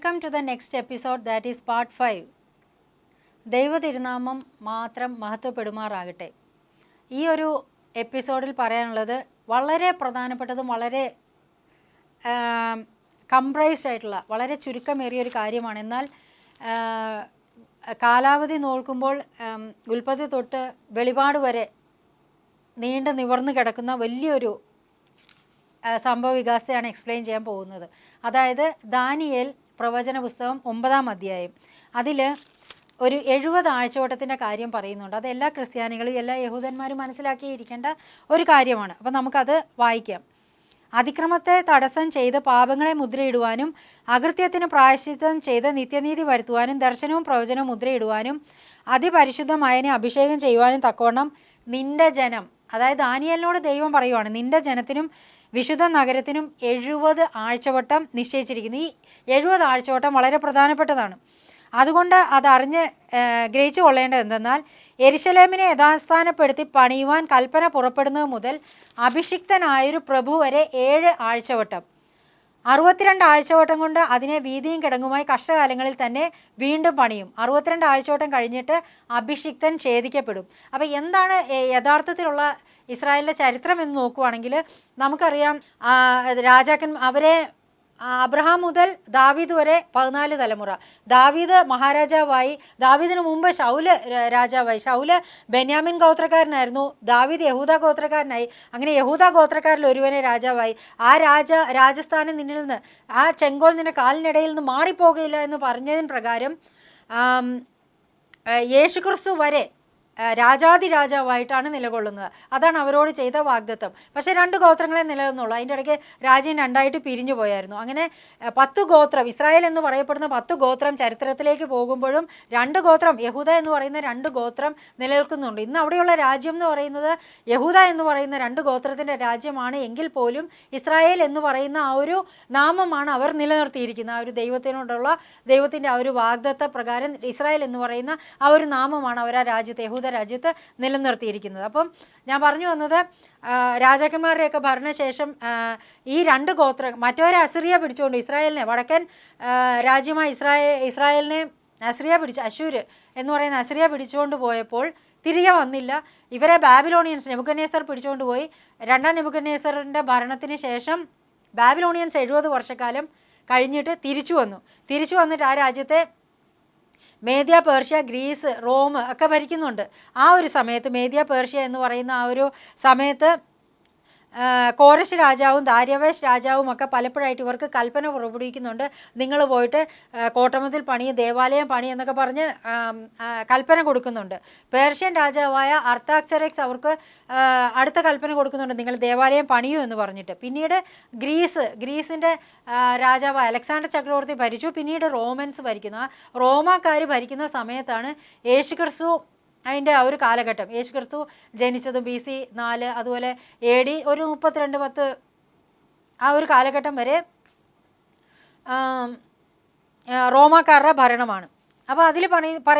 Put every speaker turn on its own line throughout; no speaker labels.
Welcome to the next episode, that is part 5. ദൈവ തിരുനാമം മാത്രം മഹത്വപ്പെടുമാറാകട്ടെ. ഈ ഒരു എപ്പിസോഡിൽ പറയാനുള്ളത് വളരെ പ്രധാനപ്പെട്ടതും വളരെ കംപ്രൈസ്ഡ് ആയിട്ടുള്ള വളരെ ചുരുക്കമേറിയൊരു കാര്യമാണ്. എന്നാൽ കാലാവധി നോക്കുമ്പോൾ ഉൽപ്പത്തി തൊട്ട് വെളിപാട് വരെ നീണ്ടു നിവർന്നു കിടക്കുന്ന വലിയൊരു സംഭവ വികാസമാണ് എക്സ്പ്ലെയിൻ ചെയ്യാൻ പോകുന്നത്. അതായത് ദാനിയേൽ പ്രവചന പുസ്തകം 9-ാം അധ്യായം. അതിൽ ഒരു 70 ആഴ്ചവട്ടത്തിൻ്റെ കാര്യം പറയുന്നുണ്ട്. അത് എല്ലാ ക്രിസ്ത്യാനികളും എല്ലാ യഹൂദന്മാരും മനസ്സിലാക്കിയിരിക്കേണ്ട ഒരു കാര്യമാണ്. അപ്പോൾ നമുക്കത് വായിക്കാം. അതിക്രമത്തെ തടസ്സം ചെയ്ത് പാപങ്ങളെ മുദ്രയിടുവാനും അകൃത്യത്തിന് പ്രായശ്ചിത്തം ചെയ്ത് നിത്യനീതി വരുത്തുവാനും ദർശനവും പ്രവചനവും മുദ്രയിടുവാനും അതിപരിശുദ്ധമായതിനെ അഭിഷേകം ചെയ്യുവാനും തക്കവണ്ണം നിന്റെ ജനം, അതായത് ദാനിയേലിനോട് ദൈവം പറയുവാണ്, നിന്റെ ജനത്തിനും വിശുദ്ധ നഗരത്തിനും 70 ആഴ്ചവട്ടം നിശ്ചയിച്ചിരിക്കുന്നു. ഈ 70 ആഴ്ചവട്ടം വളരെ പ്രധാനപ്പെട്ടതാണ്. അതുകൊണ്ട് അതറിഞ്ഞ് ഗ്രഹിച്ചു കൊള്ളേണ്ടത് എന്തെന്നാൽ, യെരുശലേമിനെ യഥാസ്ഥാനപ്പെടുത്തി പണിയുവാൻ കൽപ്പന പുറപ്പെടുന്നത് മുതൽ അഭിഷിക്തനായൊരു പ്രഭു വരെ 7 ആഴ്ചവട്ടം, 62 ആഴ്ചവട്ടം കൊണ്ട് അതിനെ വീതിയും കിടങ്ങുമായി കഷ്ടകാലങ്ങളിൽ തന്നെ വീണ്ടും പണിയും. 62 ആഴ്ചവട്ടം കഴിഞ്ഞിട്ട് അഭിഷിക്തൻ ഛേദിക്കപ്പെടും. അപ്പോൾ എന്താണ് യഥാർത്ഥത്തിലുള്ള ഇസ്രായേലിൻ്റെ ചരിത്രം എന്ന് നോക്കുവാണെങ്കിൽ നമുക്കറിയാം, അവരെ അബ്രഹാം മുതൽ ദാവീദ് വരെ 14 തലമുറ. ദാവീദ് മഹാരാജാവായി. ദാവീദിന് മുമ്പ് ശൗല് രാജാവായി. ശൗല് ബെന്യാമിൻ ഗോത്രക്കാരനായിരുന്നു. ദാവീദ് യഹൂദ ഗോത്രക്കാരനായി. അങ്ങനെ യഹൂദ ഗോത്രക്കാരിൽ ഒരുവനെ രാജാവായി. ആ രാജസ്ഥാനം നിന്നിൽ നിന്ന്, ആ ചെങ്കോൽ നിന്റെ കാലിനിടയിൽ നിന്ന് മാറിപ്പോകുകയില്ല എന്ന് പറഞ്ഞതിന് പ്രകാരം യേശുക്രിസ്തു വരെ രാജാതിരാജാവായിട്ടാണ് നിലകൊള്ളുന്നത്. അതാണ് അവരോട് ചെയ്ത വാഗ്ദത്തം. പക്ഷേ 2 ഗോത്രങ്ങളെ നിലനിന്നുള്ളൂ. അതിൻ്റെ ഇടയ്ക്ക് രാജ്യം 2ആയിട്ട് പിരിഞ്ഞു പോയായിരുന്നു. അങ്ങനെ 10 ഗോത്രം, ഇസ്രായേൽ എന്ന് പറയപ്പെടുന്ന 10 ഗോത്രം ചരിത്രത്തിലേക്ക് പോകുമ്പോഴും 2 ഗോത്രം, യഹൂദ എന്ന് പറയുന്ന 2 ഗോത്രം നിലനിൽക്കുന്നുണ്ട്. ഇന്ന് അവിടെയുള്ള രാജ്യം എന്ന് പറയുന്നത് യഹൂദ എന്ന് പറയുന്ന 2 ഗോത്രത്തിൻ്റെ രാജ്യമാണ്. എങ്കിൽ പോലും ഇസ്രായേൽ എന്ന് പറയുന്ന ആ ഒരു നാമമാണ് അവർ നിലനിർത്തിയിരിക്കുന്നത്. ആ ഒരു ദൈവത്തിൻ്റെ ആ ഒരു വാഗ്ദത്ത പ്രകാരം ഇസ്രായേൽ എന്ന് പറയുന്ന ആ ഒരു നാമമാണ് അവർ ആ രാജ്യത്ത്, യഹൂദ രാജ്യത്ത് നിലനിർത്തിയിരിക്കുന്നത്. അപ്പം ഞാൻ പറഞ്ഞു വന്നത്, രാജാക്കന്മാരുടെയൊക്കെ ഭരണശേഷം ഈ 2 ഗോത്രം മറ്റവരെ അസിറിയ പിടിച്ചുകൊണ്ട് ഇസ്രായേലിനെ, വടക്കൻ രാജ്യമായ ഇസ്രായേലിനെ അശ്ശൂര് എന്ന് പറയുന്ന അസിറിയ പിടിച്ചുകൊണ്ട് പോയപ്പോൾ തിരികെ വന്നില്ല. ഇവരെ ബാബിലോണിയൻസ്, നെബൂഖദ്നേസർ പിടിച്ചുകൊണ്ട് പോയി. 2ാം നെബൂഖദ്നേസറിൻ്റെ ഭരണത്തിന് ശേഷം ബാബിലോണിയൻസ് 70 വർഷക്കാലം കഴിഞ്ഞിട്ട് തിരിച്ചു വന്നിട്ട് ആ രാജ്യത്തെ മേദ്യ, പേർഷ്യ, ഗ്രീസ്, റോം ഒക്കെ ഭരിക്കുന്നുണ്ട്. ആ ഒരു സമയത്ത് മേദ്യ, പേർഷ്യ എന്ന് പറയുന്ന ആ ഒരു സമയത്ത് കോരശ് രാജാവും ദാര്യാവേശ് രാജാവും ഒക്കെ പലപ്പോഴായിട്ട് ഇവർക്ക് കൽപ്പന പുറപ്പെടുവിക്കുന്നുണ്ട്. നിങ്ങൾ പോയിട്ട് കോട്ടമതിൽ പണി, ദേവാലയം പണി എന്നൊക്കെ പറഞ്ഞ് കൽപ്പന കൊടുക്കുന്നുണ്ട്. പേർഷ്യൻ രാജാവായ അർത്താക്സറക്സ് അവർക്ക് അടുത്ത കൽപ്പന കൊടുക്കുന്നുണ്ട്, നിങ്ങൾ ദേവാലയം പണിയൂ എന്ന് പറഞ്ഞിട്ട്. പിന്നീട് ഗ്രീസിൻ്റെ രാജാവായ അലക്സാണ്ടർ ചക്രവർത്തി ഭരിച്ചു. പിന്നീട് റോമൻസ് ഭരിക്കുന്നു. ആ റോമാക്കാർ ഭരിക്കുന്ന സമയത്താണ് യേശുക്രിസ്തു അതിൻ്റെ ആ ഒരു കാലഘട്ടം, യേശുക്രിസ്തു ജനിച്ചത് BC 4, അതുപോലെ AD ഒരു 32-10 ആ ഒരു കാലഘട്ടം വരെ റോമാക്കാരുടെ ഭരണമാണ്. അപ്പോൾ അതിൽ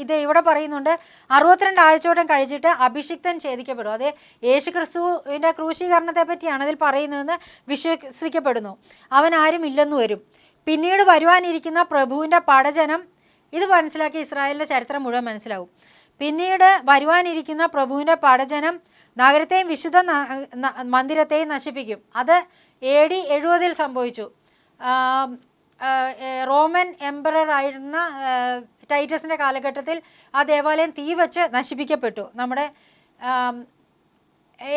ഇത് ഇവിടെ പറയുന്നുണ്ട്, 62 ആഴ്ചവട്ടം കഴിച്ചിട്ട് അഭിഷിക്തൻ ഛേദിക്കപ്പെടും. അത് യേശുക്രിസ്തുവിൻ്റെ ക്രൂശീകരണത്തെ പറ്റിയാണ് അതിൽ പറയുന്നതെന്ന് വിശ്വസിക്കപ്പെടുന്നു. അവൻ ആരും ഇല്ലെന്ന് വരും. പിന്നീട് വരുവാനിരിക്കുന്ന പ്രഭുവിൻ്റെ പടജനം, ഇത് മനസ്സിലാക്കി ഇസ്രായേലിൻ്റെ ചരിത്രം മുഴുവൻ മനസ്സിലാവും. പിന്നീട് വരുവാനിരിക്കുന്ന പ്രഭുവിൻ്റെ പടജനം നഗരത്തെയും വിശുദ്ധ മന്ദിരത്തെയും നശിപ്പിക്കും. അത് AD 70 സംഭവിച്ചു. റോമൻ എംപറർ ആയിരുന്ന ടൈറ്റസിൻ്റെ കാലഘട്ടത്തിൽ ആ ദേവാലയം തീ വെച്ച് നശിപ്പിക്കപ്പെട്ടു, നമ്മുടെ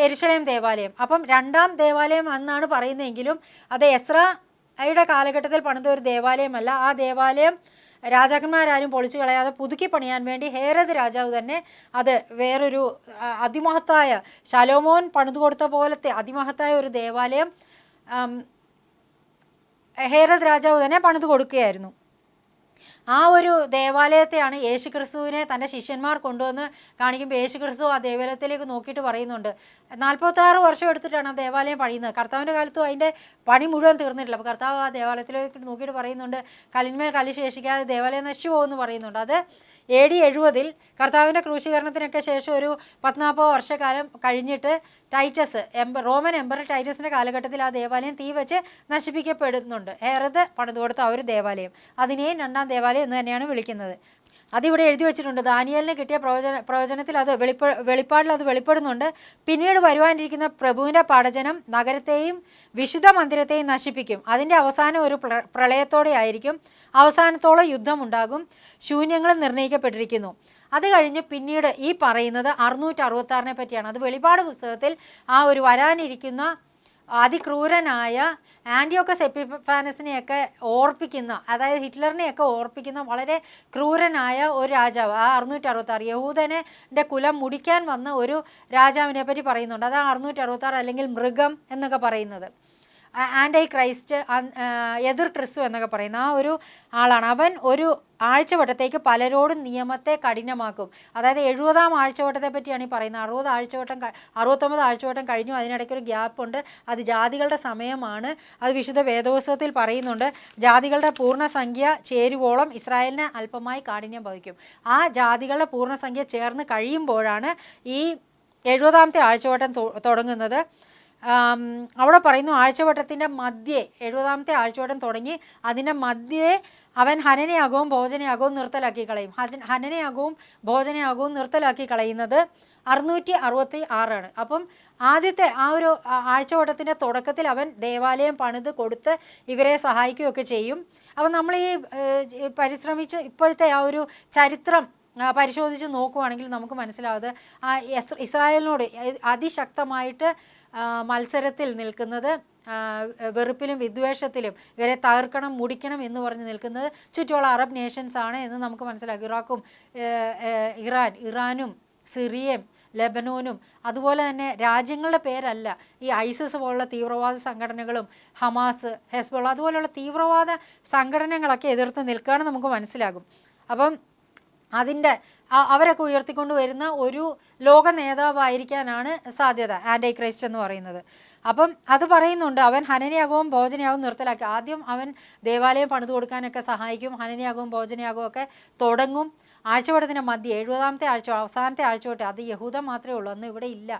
യെരുശലേം ദേവാലയം. അപ്പം 2ാം ദേവാലയം എന്നാണ് പറയുന്നതെങ്കിലും അത് എസ്രയുടെ കാലഘട്ടത്തിൽ പണിത ഒരു ദേവാലയമല്ല. ആ ദേവാലയം രാജാക്കന്മാരാരും പൊളിച്ചു കളയാതെ പുതുക്കി പണിയാൻ വേണ്ടി ഹേരോദ് രാജാവ് തന്നെ അത് വേറൊരു അതിമഹത്തായ, ശലോമോൻ പണിതു കൊടുത്ത പോലത്തെ അതിമഹത്തായ ഒരു ദേവാലയം ഹേരോദ് രാജാവ് തന്നെ പണിതു കൊടുക്കുകയായിരുന്നു. ആ ഒരു ദേവാലയത്തെയാണ് യേശുക്രിസ്തുവിനെ തൻ്റെ ശിഷ്യന്മാർ കൊണ്ടുവന്ന് കാണിക്കുമ്പോൾ യേശുക്രിസ്തു ആ ദേവാലയത്തിലേക്ക് നോക്കിയിട്ട് പറയുന്നുണ്ട്, 46 വർഷം എടുത്തിട്ടാണ് ആ ദേവാലയം പണിയുന്നത്. കർത്താവിൻ്റെ കാലത്തും അതിൻ്റെ പണി മുഴുവൻ തീർന്നിട്ടില്ല. അപ്പോൾ കർത്താവ് ആ ദേവാലയത്തിലേക്ക് നോക്കിയിട്ട് പറയുന്നുണ്ട്, കല്ലിന്മേൽ കല്ല് ശേഷിക്കാതെ ദേവാലയം നശിച്ചു പോകുമെന്ന് പറയുന്നുണ്ട്. അത് AD 70 കർത്താവിൻ്റെ ക്രൂശീകരണത്തിനൊക്കെ ശേഷം ഒരു 40 വർഷക്കാലം കഴിഞ്ഞിട്ട് ടൈറ്റസ് റോമൻ എംപറർ ടൈറ്റസിൻ്റെ കാലഘട്ടത്തിൽ ആ ദേവാലയം തീ വെച്ച് നശിപ്പിക്കപ്പെടുന്നുണ്ട്. ഹെറോദ് പണിതു കൊടുത്ത ആ ഒരു ദേവാലയം, അതിനെയും രണ്ടാം ദേവാലയം എന്ന് തന്നെയാണ് വിളിക്കുന്നത്. അതിവിടെ എഴുതി വെച്ചിട്ടുണ്ട്. ദാനിയേലിന് കിട്ടിയ പ്രവചനത്തിൽ അത് വെളിപ്പാടിൽ അത് വെളിപ്പെടുന്നുണ്ട്. പിന്നീട് വരുവാനിരിക്കുന്ന പ്രഭുവിൻ്റെ പടജനം നഗരത്തെയും വിശുദ്ധ മന്ദിരത്തെയും നശിപ്പിക്കും. അതിൻ്റെ അവസാനം ഒരു പ്രളയത്തോടെ ആയിരിക്കും. അവസാനത്തോളം യുദ്ധമുണ്ടാകും. ശൂന്യങ്ങൾ നിർണ്ണയിക്കപ്പെട്ടിരിക്കുന്നു. അത് കഴിഞ്ഞ് പിന്നീട് ഈ പറയുന്നത് 666 പറ്റിയാണ്. അത് വെളിപ്പാട് പുസ്തകത്തിൽ ആ ഒരു വരാനിരിക്കുന്ന അതിക്രൂരനായ ആൻറ്റിയോക്കസ് എപ്പിഫാനസിനെയൊക്കെ ഓർപ്പിക്കുന്ന, അതായത് ഹിറ്റ്ലറിനെയൊക്കെ ഓർപ്പിക്കുന്ന വളരെ ക്രൂരനായ ഒരു രാജാവ്, ആ 666 യഹൂദൻ്റെ കുലം മുടിക്കാൻ വന്ന ഒരു രാജാവിനെ പറ്റി പറയുന്നുണ്ട്. അതാണ് 666 അല്ലെങ്കിൽ മൃഗം എന്നൊക്കെ പറയുന്നത്. ആൻറ്റി ക്രൈസ്റ്റ്, എതിർ ക്രിസ്തു എന്നൊക്കെ പറയുന്ന ആ ഒരു ആളാണ്. അവൻ ഒരു ആഴ്ചവട്ടത്തേക്ക് പലരോടും നിയമത്തെ കഠിനമാക്കും. അതായത് 70-ാം ആഴ്ചവട്ടത്തെ പറ്റിയാണ് ഈ പറയുന്നത്. 69 ആഴ്ചവട്ടം കഴിഞ്ഞു. അതിനിടയ്ക്കൊരു ഗ്യാപ്പുണ്ട്. അത് ജാതികളുടെ സമയമാണ്. അത് വിശുദ്ധ വേദപുസ്തകത്തിൽ പറയുന്നുണ്ട്. ജാതികളുടെ പൂർണ്ണസംഖ്യ ചേരുവോളം ഇസ്രായേലിനെ അല്പമായി കാഠിന്യം ഭവിക്കും. ആ ജാതികളുടെ പൂർണ്ണസംഖ്യ ചേർന്ന് കഴിയുമ്പോഴാണ് ഈ 70-ാമത്തെ ആഴ്ചവട്ടം തുടങ്ങുന്നത്. അവിടെ പറയുന്നു ആഴ്ചവട്ടത്തിൻ്റെ മധ്യേ, 70-ാമത്തെ ആഴ്ചവട്ടം തുടങ്ങി അതിൻ്റെ മധ്യേ അവൻ ഹനനയാഗവും ഭോജനയാഗവും നിർത്തലാക്കി കളയും. ഹനനയാഗവും ഭോജനയാഗവും നിർത്തലാക്കി കളയുന്നത് 666 അപ്പം ആദ്യത്തെ ആ ഒരു ആഴ്ചവട്ടത്തിൻ്റെ തുടക്കത്തിൽ അവൻ ദേവാലയം പണിത് കൊടുത്ത് ഇവരെ സഹായിക്കുകയൊക്കെ ചെയ്യും. അപ്പം നമ്മൾ ഈ പരിശ്രമിച്ച് ഇപ്പോഴത്തെ ആ ഒരു ചരിത്രം പരിശോധിച്ച് നോക്കുവാണെങ്കിൽ നമുക്ക് മനസ്സിലാവുന്നത് ഇസ്രായേലിനോട് അതിശക്തമായിട്ട് മത്സരത്തിൽ നിൽക്കുന്നത്, വെറുപ്പിലും വിദ്വേഷത്തിലും ഇവരെ തകർക്കണം, മുടിക്കണം എന്ന് പറഞ്ഞ് നിൽക്കുന്നത് ചുറ്റുമുള്ള അറബ് നേഷൻസ് ആണ് എന്ന് നമുക്ക് മനസ്സിലാക്കും. ഇറാനും സിറിയയും ലെബനോനും അതുപോലെ തന്നെ രാജ്യങ്ങളുടെ പേരല്ല. ഈ ഐസിസ് പോലുള്ള തീവ്രവാദ സംഘടനകളും ഹമാസ്, ഹെസ്ബോള അതുപോലെയുള്ള തീവ്രവാദ സംഘടനകളൊക്കെ എതിർത്ത് നിൽക്കുകയാണെന്ന് നമുക്ക് മനസ്സിലാകും. അപ്പം അതിൻ്റെ അവരൊക്കെ ഉയർത്തിക്കൊണ്ട് വരുന്ന ഒരു ലോക നേതാവായിരിക്കാനാണ് സാധ്യത ആൻറ്റി ക്രൈസ്റ്റ് എന്ന് പറയുന്നത്. അപ്പം അത് പറയുന്നുണ്ട്. അവൻ ഹനനയാഗവും ഭോജനയാഗവും നിർത്തലാക്കി. ആദ്യം അവൻ ദേവാലയം പണിതു കൊടുക്കാനൊക്കെ സഹായിക്കും. ഹനനയാഗവും ഭോജനയാഗവും ഒക്കെ തുടങ്ങും. ആഴ്ചവട്ടത്തിൻ്റെ മധ്യ 70-ാമത്തെ അവസാനത്തെ ആഴ്ചവട്ടം, അത് യഹൂദം മാത്രമേ ഉള്ളൂ. അന്ന് ഇവിടെ ഇല്ല,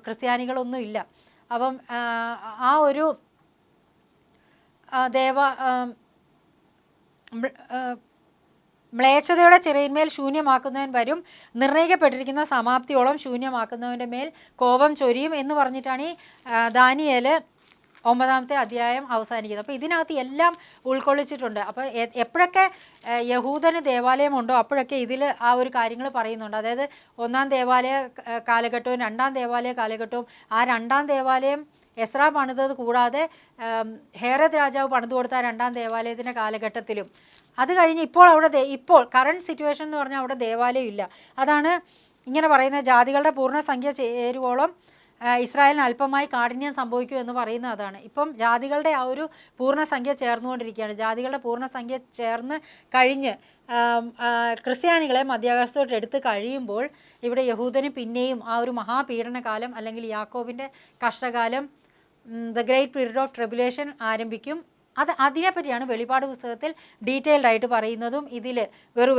ക്രിസ്ത്യാനികളൊന്നും ഇല്ല. അപ്പം ആ ഒരു മ്ലേച്ഛതയുടെ ചിറയിന്മേൽ ശൂന്യമാക്കുന്നവൻ വരും, നിർണ്ണയിക്കപ്പെട്ടിരിക്കുന്ന സമാപ്തിയോളം ശൂന്യമാക്കുന്നവൻ്റെ മേൽ കോപം ചൊരിയും എന്ന് പറഞ്ഞിട്ടാണ് ഈ ദാനിയേൽ 9-ാമത്തെ അധ്യായം അവസാനിക്കുന്നത്. അപ്പോൾ ഇതിനകത്ത് എല്ലാം ഉൾക്കൊള്ളിച്ചിട്ടുണ്ട്. അപ്പോൾ എപ്പോഴൊക്കെ യഹൂദന് ദേവാലയമുണ്ടോ അപ്പോഴൊക്കെ ഇതിൽ ആ ഒരു കാര്യങ്ങൾ പറയുന്നുണ്ട്. അതായത് 1-ാം ദേവാലയ കാലഘട്ടവും 2-ാം ദേവാലയ കാലഘട്ടവും, ആ 2-ാം ദേവാലയം എസ്രാ പണിതത് കൂടാതെ ഹെറോദ് രാജാവ് പണിതു കൊടുത്ത 2-ാം ദേവാലയത്തിൻ്റെ കാലഘട്ടത്തിലും, അത് കഴിഞ്ഞ് ഇപ്പോൾ കറണ്ട് സിറ്റുവേഷൻ എന്ന് പറഞ്ഞാൽ അവിടെ ദേവാലയം ഇല്ല. അതാണ് ഇങ്ങനെ പറയുന്നത്. ജാതികളുടെ പൂർണ്ണസംഖ്യ ചേരുവോളം ഇസ്രായേലിന് അല്പമായി കാഠിന്യം സംഭവിക്കും എന്ന് പറയുന്നത് അതാണ്. ഇപ്പം ജാതികളുടെ ആ ഒരു പൂർണ്ണസംഖ്യ ചേർന്നുകൊണ്ടിരിക്കുകയാണ്. ജാതികളുടെ പൂർണ്ണസംഖ്യ ചേർന്ന് കഴിഞ്ഞ് ക്രിസ്ത്യാനികളെ മധ്യാകാശത്തോട്ട് എടുത്ത് കഴിയുമ്പോൾ ഇവിടെ യഹൂദന് പിന്നെയും ആ ഒരു മഹാപീഡനകാലം അല്ലെങ്കിൽ യാക്കോബിൻ്റെ കഷ്ടകാലം, the great period of tribulation ആരംഭിക്കും. അതിനെപ്പറ്റിയാണ് വെളിപ്പാട് പുസ്തകത്തിൽ ഡീറ്റെയിൽഡ് ആയിട്ട് പറയുന്നതും ഇതിൽ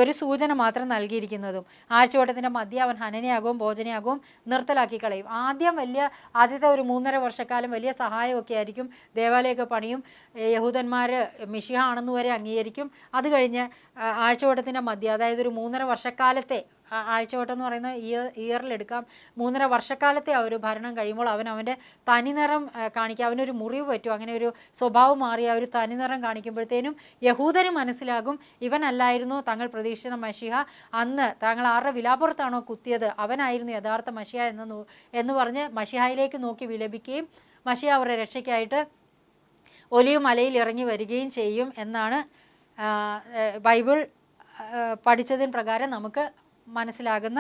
ഒരു സൂചന മാത്രം നൽകിയിരിക്കുന്നതും. ആഴ്ചവട്ടത്തിൻ്റെ മധ്യ അവൻ ഹനനയാകവും ഭോജനയാകവും നിർത്തലാക്കി കളയും. ആദ്യത്തെ ഒരു 3.5 വർഷക്കാലം വലിയ സഹായമൊക്കെ ആയിരിക്കും. ദേവാലയമൊക്കെ പണിയും, യഹൂദന്മാർ മിശിഹ ആണെന്ന് വരെ അംഗീകരിക്കും. അത് കഴിഞ്ഞ് ആഴ്ചവട്ടത്തിൻ്റെ മധ്യ, അതായത് ഒരു 3.5 വർഷക്കാലത്തെ ആഴ്ചവട്ടം എന്ന് പറയുന്ന ഇയറിലെടുക്കാം, 3.5 വർഷക്കാലത്തെ ആ ഒരു ഭരണം കഴിയുമ്പോൾ അവൻ്റെ തനിനിറം കാണിക്കുക. അവനൊരു മുറിവ് പറ്റും. അങ്ങനെ ഒരു സ്വഭാവം മാറി ആ ഒരു തനിനിറം കാണിക്കുമ്പോഴത്തേനും യഹൂദന് മനസ്സിലാകും ഇവനല്ലായിരുന്നു തങ്ങൾ പ്രതീക്ഷിച്ച മശിഹ. അന്ന് താങ്കൾ ആരുടെ വിലാപ്പുറത്താണോ കുത്തിയത് അവനായിരുന്നു യഥാർത്ഥ മശിഹ എന്ന് പറഞ്ഞ് മശിഹായിലേക്ക് നോക്കി വിലപിക്കുകയും മശിഹ അവരുടെ രക്ഷയ്ക്കായിട്ട് ഒലിവ് മലയിൽ ഇറങ്ങി വരികയും ചെയ്യും എന്നാണ് ബൈബിൾ പഠിച്ചതിന് പ്രകാരം നമുക്ക് മനസ്സിലാകുന്ന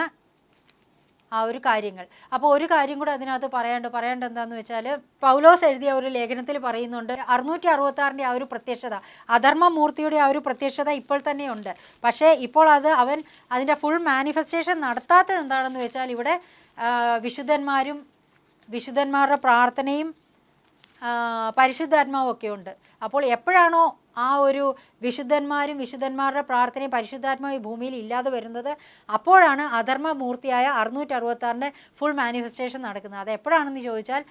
ആ ഒരു കാര്യങ്ങൾ. അപ്പോൾ ഒരു കാര്യം കൂടെ അതിനകത്ത് പറയേണ്ട എന്താണെന്ന് വെച്ചാൽ, പൗലോസ് എഴുതിയ ഒരു ലേഖനത്തിൽ പറയുന്നുണ്ട് 666-ൻ്റെ ആ ഒരു പ്രത്യക്ഷത, അധർമ്മമൂർത്തിയുടെ ആ ഒരു പ്രത്യക്ഷത ഇപ്പോൾ തന്നെയുണ്ട്. പക്ഷേ ഇപ്പോൾ അവൻ അതിൻ്റെ ഫുൾ മാനിഫെസ്റ്റേഷൻ നടത്താത്തത് എന്താണെന്ന് വെച്ചാൽ, ഇവിടെ വിശുദ്ധന്മാരുടെ പ്രാർത്ഥനയും പരിശുദ്ധാത്മാവും ഒക്കെ ഉണ്ട്. അപ്പോൾ എപ്പോഴാണോ ആ ഒരു വിശുദ്ധന്മാരും വിശുദ്ധന്മാരുടെ പ്രാർത്ഥനയും പരിശുദ്ധാത്മാവ് ഈ ഭൂമിയിൽ ഇല്ലാതെ വരുന്നത്, അപ്പോഴാണ് അധർമ്മമൂർത്തിയായ 666 ഫുൾ മാനിഫെസ്റ്റേഷൻ നടക്കുന്നത്. അത് എപ്പോഴാണെന്ന് ചോദിച്ചാൽ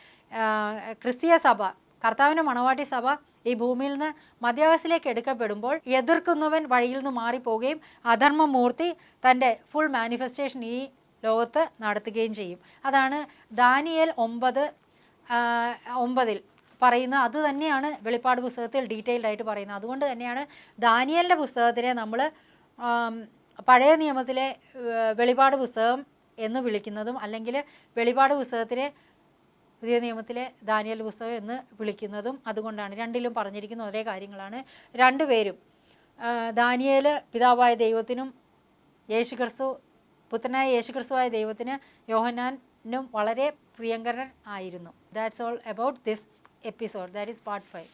ക്രിസ്തീയ സഭ, കർത്താവിൻ്റെ മണവാട്ടി സഭ ഈ ഭൂമിയിൽ നിന്ന് മധ്യാവസ്ഥയിലേക്ക് എടുക്കപ്പെടുമ്പോൾ എതിർക്കുന്നവൻ വഴിയിൽ നിന്ന് മാറിപ്പോവുകയും അധർമ്മമൂർത്തി തൻ്റെ ഫുൾ മാനിഫെസ്റ്റേഷൻ ഈ ലോകത്ത് നടത്തുകയും ചെയ്യും. അതാണ് ദാനിയേൽ 9:9 പറയുന്ന, അത് തന്നെയാണ് വെളിപ്പാട് പുസ്തകത്തിൽ ഡീറ്റെയിൽഡ് ആയിട്ട് പറയുന്നത്. അതുകൊണ്ട് തന്നെയാണ് ദാനിയേലിൻ്റെ പുസ്തകത്തിനെ നമ്മൾ പഴയ നിയമത്തിലെ വെളിപ്പാട് പുസ്തകം എന്ന് വിളിക്കുന്നതും, അല്ലെങ്കിൽ വെളിപ്പാട് പുസ്തകത്തിനെ പുതിയ നിയമത്തിലെ ദാനിയേൽ പുസ്തകം എന്ന് വിളിക്കുന്നതും. അതുകൊണ്ടാണ് രണ്ടിലും പറഞ്ഞിരിക്കുന്ന ഒരേ കാര്യങ്ങളാണ്. രണ്ടുപേരും ദാനിയേൽ പിതാവായ ദൈവത്തിനും യേശുക്രിസ്തു പുത്രനായ യേശുക്രിസ്തുവായ ദൈവത്തിന് യോഹന്നാനും വളരെ പ്രിയങ്കരൻ ആയിരുന്നു. That's all about this episode. That is part 5.